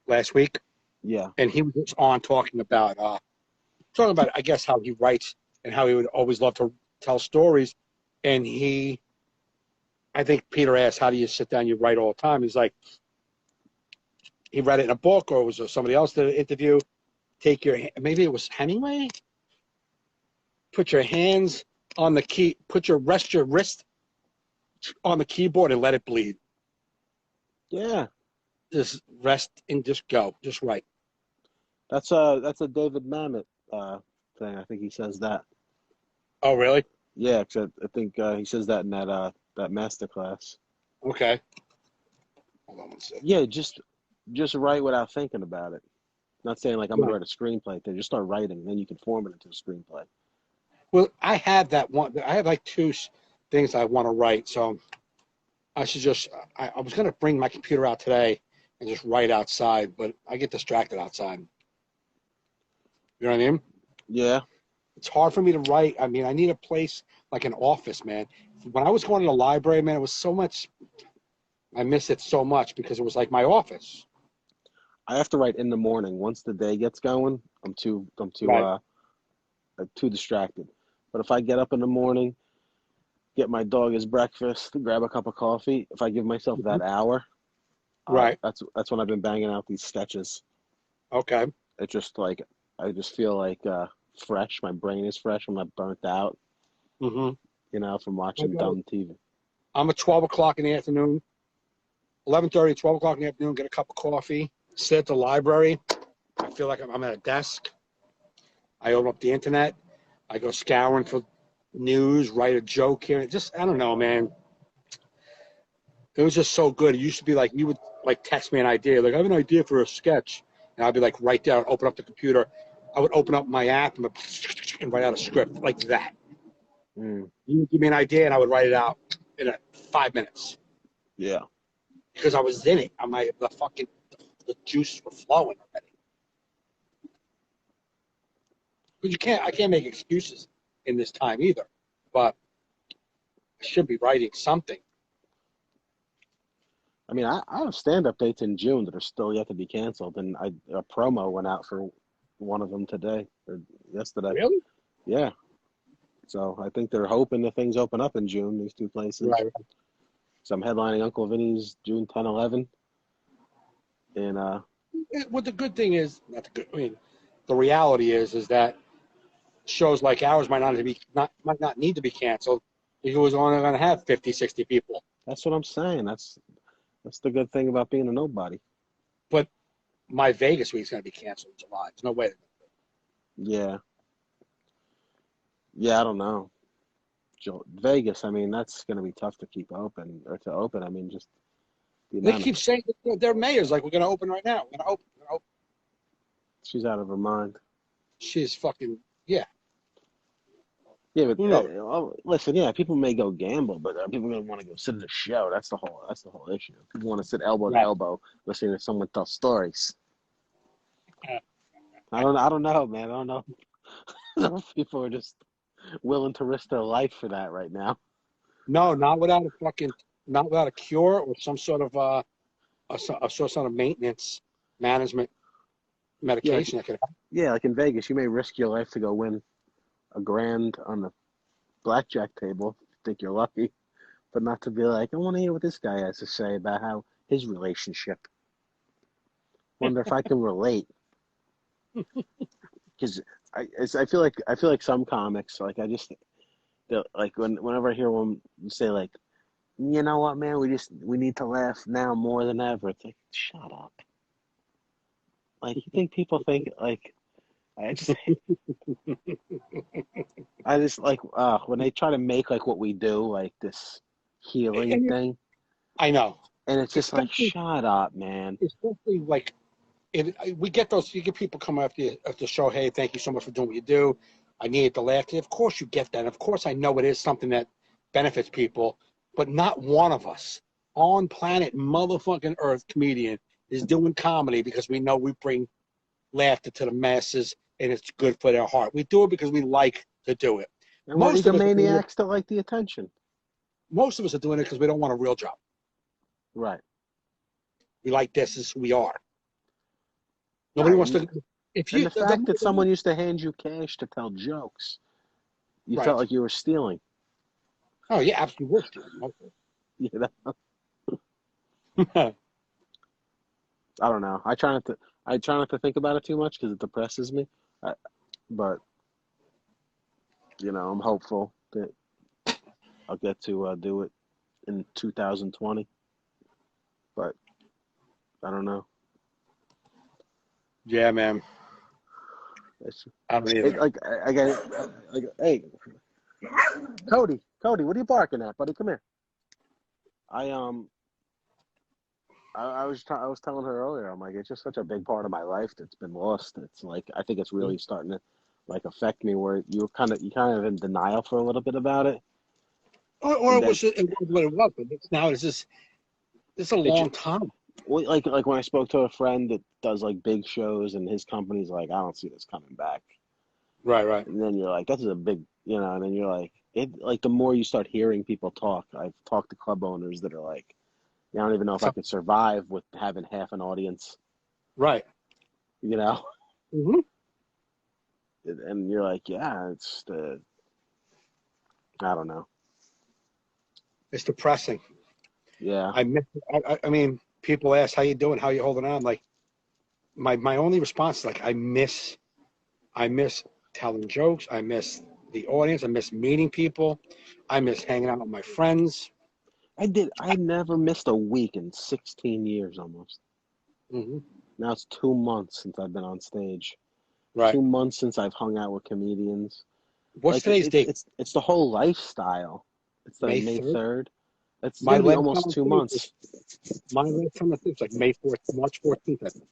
last week, Yeah. and he was just on talking about I guess how he writes and how he would always love to tell stories. And I think Peter asked, how do you sit down, you write all the time? He's like, he read it in a book, or it was somebody else did an interview. Maybe it was Hemingway. Put your hands on the key, rest your wrist on the keyboard and let it bleed. Yeah. Just rest and just go, just write. That's a David Mamet thing. I think he says that. Oh, really? Yeah, 'cause I think he says that in that master class. Okay. Hold on one second. Yeah, just write without thinking about it. Not saying like I'm gonna write a screenplay thing. Just start writing, then you can form it into a screenplay. Well, I have that one. I have like two things I want to write. So I should I was going to bring my computer out today and just write outside, but I get distracted outside. You know what I mean? Yeah. It's hard for me to write. I mean, I need a place like an office, man. When I was going to the library, man, it was so much. I miss it so much because it was like my office. I have to write in the morning. Once the day gets going, I'm too Right. too distracted. But if I get up in the morning, get my dog his breakfast, grab a cup of coffee, if I give myself that hour, Right. that's when I've been banging out these sketches. Okay. It's just like I just feel like fresh. My brain is fresh. I'm not burnt out, Mm-hmm. from watching dumb TV. I'm at 12 o'clock in the afternoon, 11:30, 12 o'clock in the afternoon, get a cup of coffee, sit at the library. I feel like I'm at a desk. I open up the internet. I go scouring for news, write a joke here. I don't know, man. It was just so good. It used to be like you would like text me an idea, like I have an idea for a sketch, and I'd be like, right there, open up the computer. I would open up my app and write out a script like that. Mm, You would give me an idea, and I would write it out in 5 minutes yeah. because I was in it. The juices were flowing already. Because I can't make excuses in this time either. But I should be writing something. I mean, I have stand-up dates in June that are still yet to be canceled, and a promo went out for one of them today or yesterday. Really? Yeah. So I think they're hoping that things open up in June, these two places. Right. So I'm headlining Uncle Vinny's June 10, 11. And What the good thing is, not the good. I mean, the reality is that shows like ours might not need to be canceled. It was only going to have 50, 60 people. that's what I'm saying. That's the good thing about being a nobody. But my Vegas week's going to be canceled in July. There's no way. Yeah. Yeah, I don't know. Vegas, I mean, that's going to be tough to keep open or to open. I mean, just the They amount keep saying that their mayor's like, we're going to open right now. We're going to open. We're gonna open. she's out of her mind. She's fucking, yeah. Yeah, but Who knows? well, listen, yeah, people may go gamble, but people going to want to go sit at a show. That's the whole issue. People want to sit elbow to Right. elbow listening to someone tell stories. I don't know, man. I don't know. Some people are just willing to risk their life for that right now. No, not without a cure or some sort of some sort of maintenance management medication that could help. Yeah, like in Vegas, you may risk your life to go win a grand on the blackjack table if you think you're lucky, but not to be like, I want to hear what this guy has to say about how his relationship. Wonder if I can relate. Because I feel like some comics, like like whenever I hear one say like, you know what, man, we need to laugh now more than ever. It's like, shut up. Like, you think people think like I just like when they try to make like what we do like this healing thing, I know. and it's just like, shut up, man. Especially like we get those. You get people come after the show. Hey, thank you so much for doing what you do. I needed the laughter. Of course, you get that. Of course, I know it is something that benefits people, but not one of us on planet motherfucking Earth comedian is doing comedy because we know we bring laughter to the masses and it's good for their heart. We do it because we like to do it. And we're egomaniacs that like the attention. Most of us are doing it because we don't want a real job. Right. We like this is who we are. Nobody wants to. And the fact that someone used to hand you cash to tell jokes, you felt like you were stealing. Oh yeah, absolutely, we're stealing. You know? I don't know. I try not to think about it too much because it depresses me. But you know, I'm hopeful that I'll get to do it in 2020. But I don't know. Yeah, man. I don't either. I get like, hey, Cody, what are you barking at, buddy? Come here. I was telling her earlier. I'm like, it's just such a big part of my life that's been lost. It's like I think it's really starting to like affect me. Where you kind of in denial for a little bit about it. Or it was what it was, but it's just a long time. Well, like when I spoke to a friend that does like big shows and his company's like, I don't see this coming back. Right. And then you're like, this is a big, and then you're like, the more you start hearing people talk, I've talked to club owners that are like, I don't even know if I could survive with having half an audience. Right. Mm-hmm. And you're like, yeah, it's I don't know. It's depressing. Yeah. I mean, people ask, how you doing? How you holding on? Like, my only response is like, I miss telling jokes. I miss the audience. I miss meeting people. I miss hanging out with my friends. I never missed a week in 16 years almost. Mm-hmm. Now it's 2 months since I've been on stage. Right. 2 months since I've hung out with comedians. What's today's date? It's the whole lifestyle. It's the May 3rd. It's going to be almost 2 months. My last time I think was like March 14th, I think.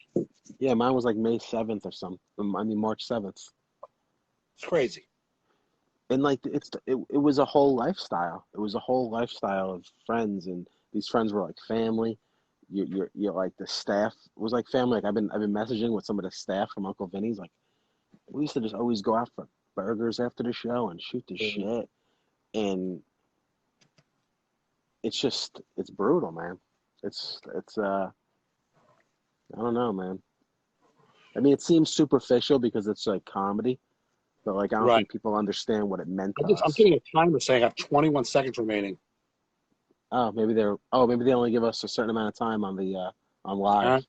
Yeah, mine was like May 7th or something. I mean, March 7th. It's crazy. And like it was a whole lifestyle. It was a whole lifestyle of friends, and these friends were like family. You're like the staff was like family. Like I've been messaging with some of the staff from Uncle Vinny's. Like we used to just always go out for burgers after the show and shoot the shit. And it's brutal, man. It's I don't know, man. I mean, it seems superficial because it's like comedy, but like I don't Right. think people understand what it meant to I'm us. getting a timer saying I have 21 seconds remaining. Maybe they only give us a certain amount of time on the on live. Huh?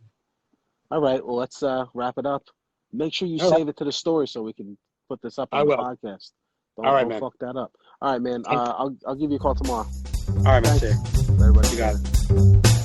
All right, well let's wrap it up. Make sure you All right. save it to the story so we can put this up I on the will. podcast. All right, Don't man. fuck that up. All right, man. I'll give you a call tomorrow. All right, man. Thanks. See you. Everybody. You got it.